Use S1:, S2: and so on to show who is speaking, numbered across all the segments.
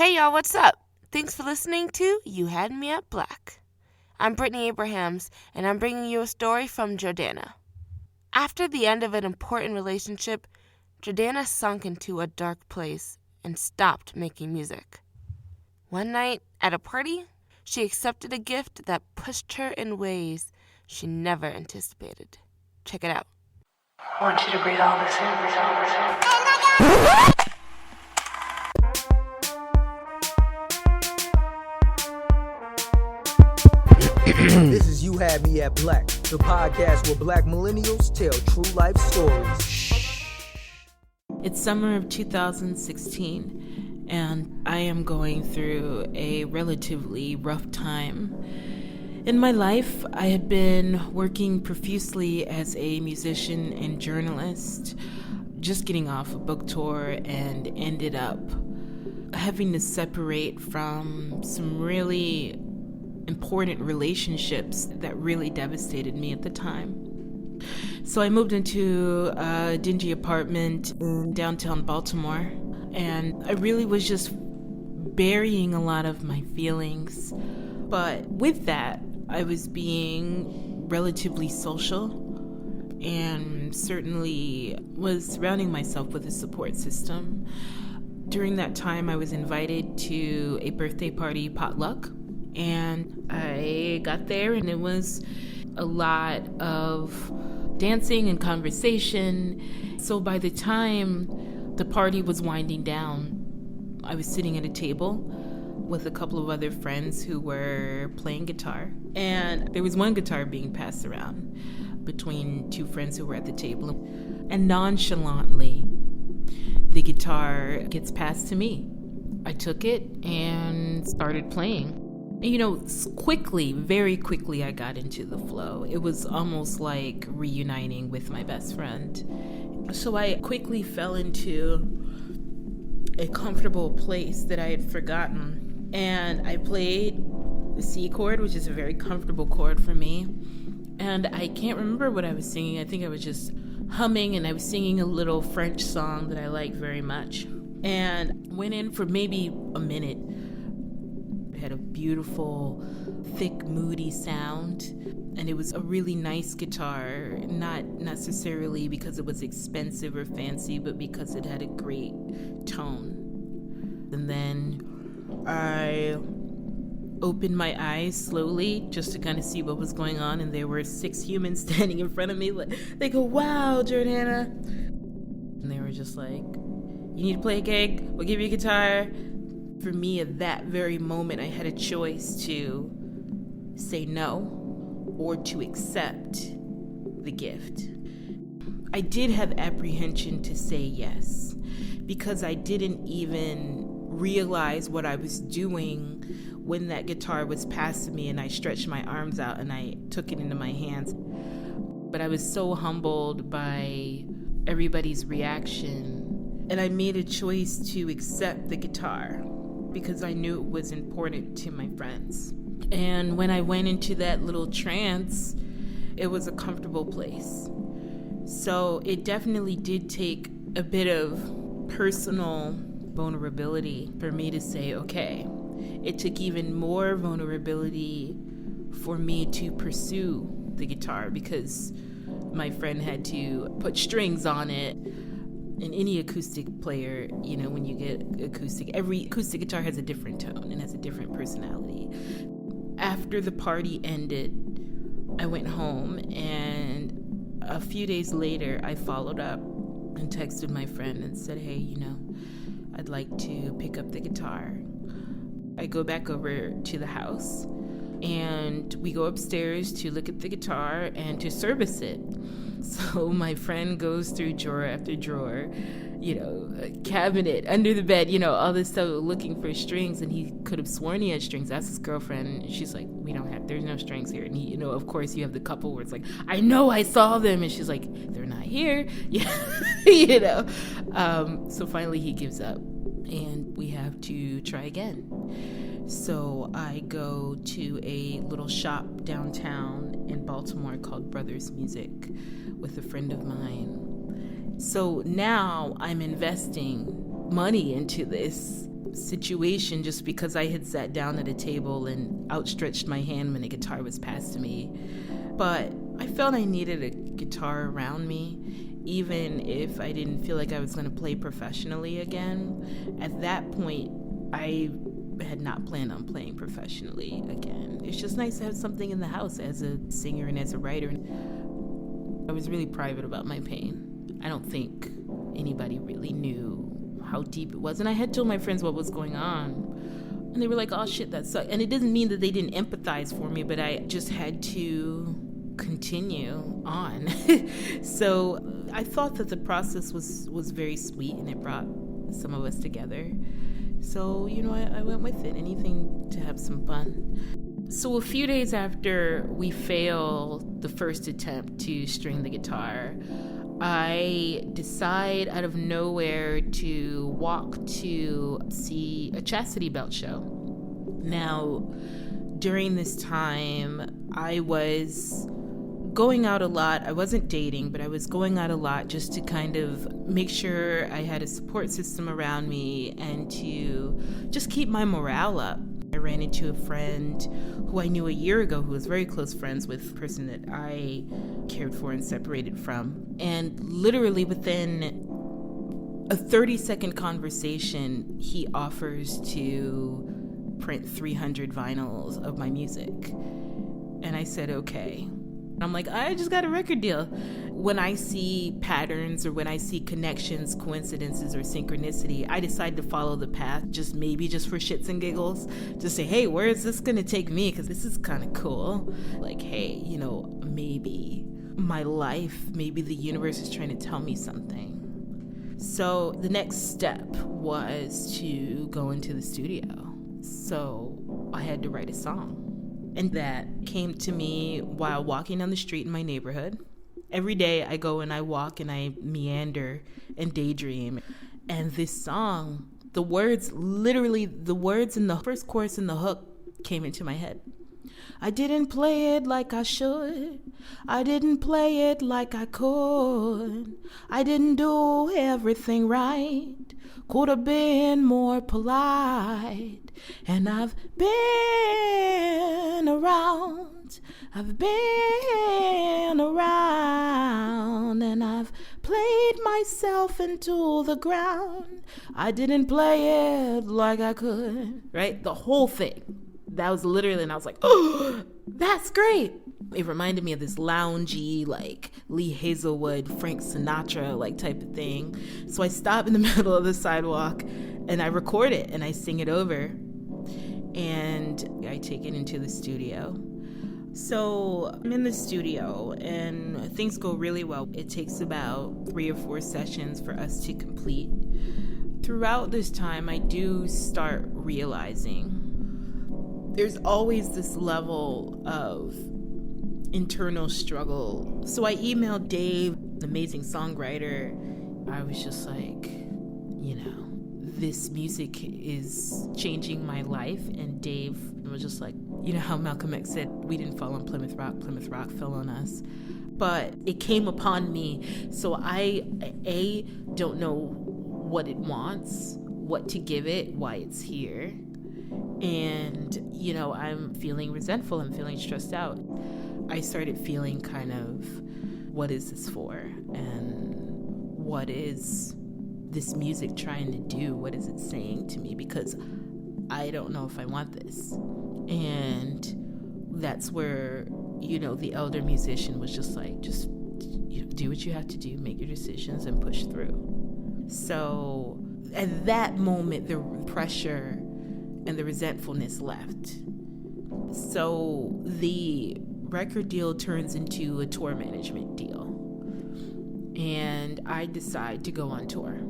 S1: Hey y'all, what's up? Thanks for listening to You Had Me at Black. I'm Brittany Abrahams, and I'm bringing you a story from Jordana. After the end of an important relationship, Jordana sunk into a dark place and stopped making music. One night, at a party, she accepted a gift that pushed her in ways she never anticipated. Check it out.
S2: I want you to breathe all this in,
S3: This is You Had Me at Black, the podcast where black millennials tell true life stories.
S4: It's summer of 2016, and I am going through a relatively rough time. In my life, I had been working profusely as a musician and journalist, just getting off a book tour, and ended up having to separate from some really important relationships that really devastated me at the time. So I moved into a dingy apartment in downtown Baltimore, and I really was just burying a lot of my feelings. But with that, I was being relatively social and certainly was surrounding myself with a support system. During that time, I was invited to a birthday party potluck, and I got there, and it was a lot of dancing and conversation. So by the time the party was winding down, I was sitting at a table with a couple of other friends who were playing guitar, and there was one guitar being passed around between two friends who were at the table, and nonchalantly the guitar gets passed to me. I took it and started playing. You know, very quickly I got into the flow. It was almost like reuniting with my best friend. So I quickly fell into a comfortable place that I had forgotten. And I played the C chord, which is a very comfortable chord for me. And I can't remember what I was singing. I think I was just humming, and I was singing a little French song that I liked very much. And went in for maybe a minute. Had a beautiful, thick, moody sound, and it was a really nice guitar, not necessarily because it was expensive or fancy, but because it had a great tone. And then I opened my eyes slowly just to kind of see what was going on, and there were 6 humans standing in front of me. They go, "Wow, Jordana," and they were just like, "You need to play a gig? We'll give you a guitar." For me, at that very moment, I had a choice to say no or to accept the gift. I did have apprehension to say yes because I didn't even realize what I was doing when that guitar was passed to me, and I stretched my arms out and I took it into my hands. But I was so humbled by everybody's reaction, and I made a choice to accept the guitar, because I knew it was important to my friends. And when I went into that little trance, it was a comfortable place. So it definitely did take a bit of personal vulnerability for me to say, okay. It took even more vulnerability for me to pursue the guitar, because my friend had to put strings on it. And any acoustic player, you know, when you get every acoustic guitar has a different tone and has a different personality. After the party ended, I went home, and a few days later, I followed up and texted my friend and said, "Hey, you know, I'd like to pick up the guitar." I go back over to the house, and we go upstairs to look at the guitar and to service it. So my friend goes through drawer after drawer, you know, a cabinet, under the bed, you know, all this stuff, looking for strings, and he could have sworn he had strings. Asked his girlfriend, and she's like, there's no strings here. And he, you know, of course you have the couple where it's like, "I know I saw them," and she's like, "They're not here." Yeah, you know. So finally he gives up, and we have to try again. So I go to a little shop downtown in Baltimore called Brothers Music with a friend of mine. So now I'm investing money into this situation just because I had sat down at a table and outstretched my hand when a guitar was passed to me. But I felt I needed a guitar around me, even if I didn't feel like I was going to play professionally again. At that point, I had not planned on playing professionally again. It's just nice to have something in the house as a singer and as a writer. I was really private about my pain. I don't think anybody really knew how deep it was. And I had told my friends what was going on. And they were like, oh shit, that sucked. And it doesn't mean that they didn't empathize for me, but I just had to continue on. So I thought that the process was very sweet, and it brought some of us together. So, I went with it. Anything to have some fun. So a few days after we failed the first attempt to string the guitar, I decide out of nowhere to walk to see a chastity belt show. Now, during this time, I was going out a lot. I wasn't dating, but I was going out a lot just to kind of make sure I had a support system around me and to just keep my morale up. I ran into a friend who I knew a year ago who was very close friends with the person that I cared for and separated from. And literally within a 30-second conversation, he offers to print 300 vinyls of my music. And I said, okay. I'm like, I just got a record deal. When I see patterns or when I see connections, coincidences, or synchronicity, I decide to follow the path, just for shits and giggles. Just say, hey, where is this going to take me? Because this is kind of cool. Like, hey, maybe my life, maybe the universe is trying to tell me something. So the next step was to go into the studio. So I had to write a song. And that came to me while walking down the street in my neighborhood. Every day I go and I walk and I meander and daydream. And this song, the words in the first chorus and the hook came into my head. I didn't play it like I should. I didn't play it like I could. I didn't do everything right. Could have been more polite. And I've been around, and I've played myself into the ground. I didn't play it like I could, right? The whole thing. That was literally, and I was like, oh, that's great. It reminded me of this loungy, like Lee Hazelwood, Frank Sinatra, like type of thing. So I stop in the middle of the sidewalk and I record it and I sing it over. And I take it into the studio. So I'm in the studio and things go really well. It takes about 3 or 4 sessions for us to complete. Throughout this time, I do start realizing there's always this level of internal struggle. So I emailed Dave, the amazing songwriter. I was just like, this music is changing my life. And Dave was just like, how Malcolm X said, we didn't fall on Plymouth Rock fell on us. But it came upon me. So I, don't know what it wants, what to give it, why it's here. And, I'm feeling resentful. I'm feeling stressed out. I started feeling kind of, what is this for? And what is this music trying to do? What is it saying to me? Because I don't know if I want this. And that's where, the elder musician was just like, just do what you have to do, make your decisions and push through. So at that moment, the pressure and the resentfulness left. So the record deal turns into a tour management deal. And I decide to go on tour.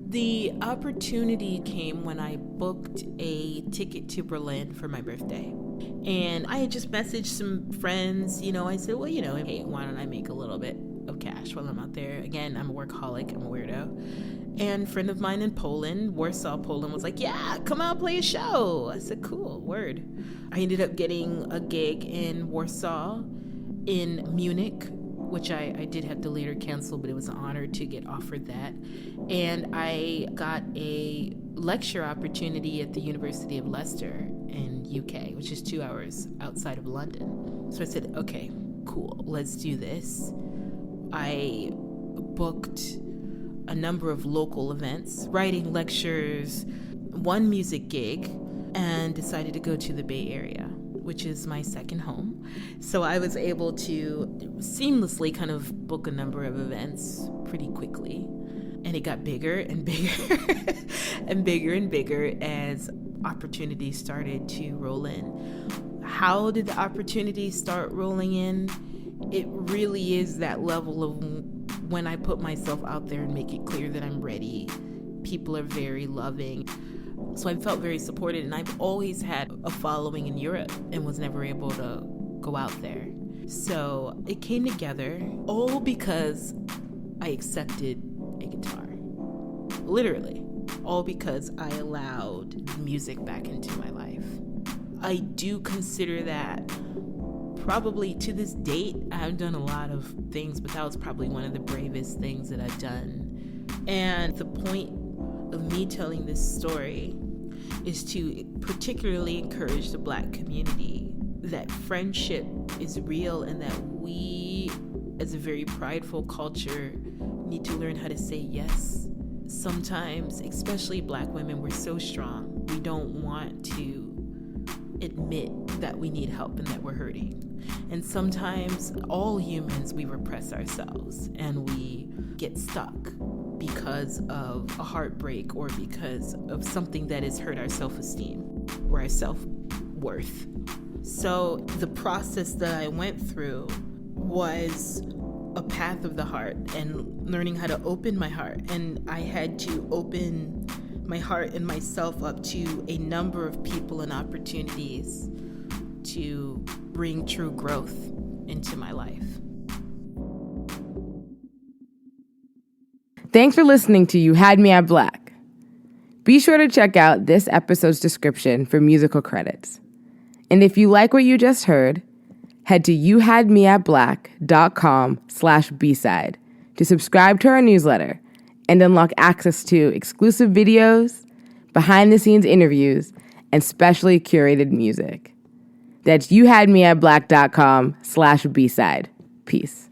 S4: The opportunity came when I booked a ticket to Berlin for my birthday. And I had just messaged some friends, I said, well, hey, why don't I make a little bit of cash while I'm out there? Again, I'm a workaholic, I'm a weirdo. And a friend of mine in Poland, Warsaw, Poland, was like, yeah, come out, play a show. I said, cool, word. I ended up getting a gig in Warsaw, in Munich, which I did have to later cancel, but it was an honor to get offered that. And I got a lecture opportunity at the University of Leicester in UK, which is 2 hours outside of London. So I said, okay, cool, let's do this. I booked a number of local events, writing lectures, one music gig, and decided to go to the Bay Area, which is my second home. So I was able to seamlessly kind of book a number of events pretty quickly. And it got bigger and bigger and bigger and bigger as opportunities started to roll in. How did the opportunities start rolling in? It really is that level of when I put myself out there and make it clear that I'm ready. People are very loving. So I felt very supported, and I've always had a following in Europe and was never able to go out there. So it came together all because I accepted a guitar. Literally, all because I allowed music back into my life. I do consider that probably to this date, I've done a lot of things, but that was probably one of the bravest things that I've done. And the point of me telling this story is to particularly encourage the Black community that friendship is real and that we, as a very prideful culture, need to learn how to say yes. Sometimes, especially Black women, we're so strong. We don't want to admit that we need help and that we're hurting. And sometimes, all humans, we repress ourselves and we get stuck because of a heartbreak or because of something that has hurt our self-esteem or our self-worth. So the process that I went through was a path of the heart and learning how to open my heart. And I had to open my heart and myself up to a number of people and opportunities to bring true growth into my life.
S5: Thanks for listening to You Had Me at Black. Be sure to check out this episode's description for musical credits. And if you like what you just heard, head to youhadmeatblack.com/B-side to subscribe to our newsletter and unlock access to exclusive videos, behind-the-scenes interviews, and specially curated music. That's youhadmeatblack.com/B-side. Peace.